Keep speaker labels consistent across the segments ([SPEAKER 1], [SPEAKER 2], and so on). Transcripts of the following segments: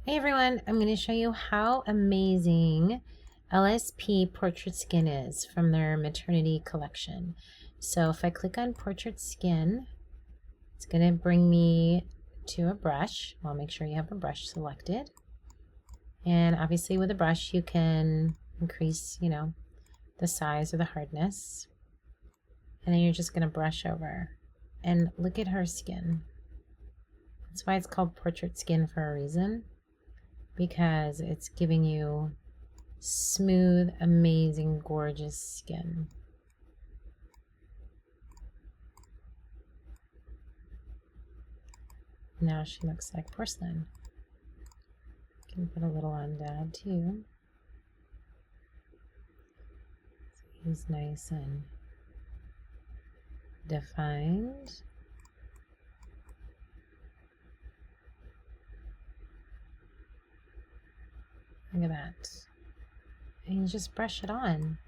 [SPEAKER 1] Hey everyone, I'm going to show you how amazing LSP Portrait Skin is from their Maternity collection. So if I click on Portrait Skin, it's going to bring me to a brush. Well, make sure you have a brush selected. And obviously with a brush you can increase, the size or the hardness. And then you're just going to brush over. And look at her skin. That's why it's called Portrait Skin for a reason. Because it's giving you smooth, amazing, gorgeous skin. Now she looks like porcelain. Can put a little on Dad too. So he's nice and defined. Look at that. And you just brush it on.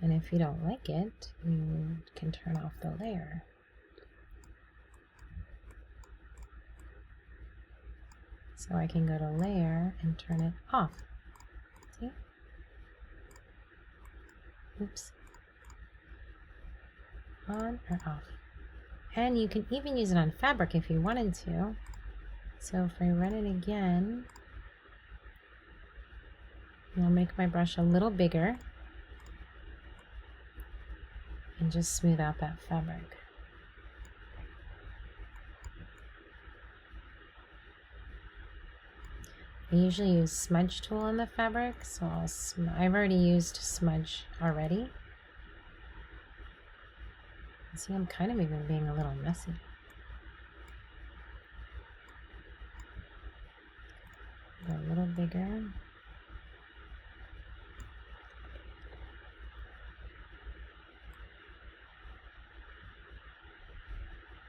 [SPEAKER 1] And if you don't like it, you can turn off the layer. So I can go to layer and turn it off. See? Oops. On or off. And you can even use it on fabric if you wanted to. So if I run it again, I'll make my brush a little bigger and just smooth out that fabric. I usually use smudge tool on the fabric, so I've already used smudge already. See, I'm kind of even being a little messy. Go a little bigger.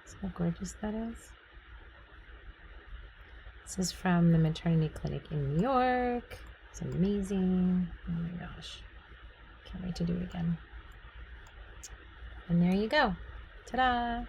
[SPEAKER 1] See how gorgeous that is? This is from the maternity clinic in New York. It's amazing. Oh my gosh. Can't wait to do it again. And there you go. Ta-da!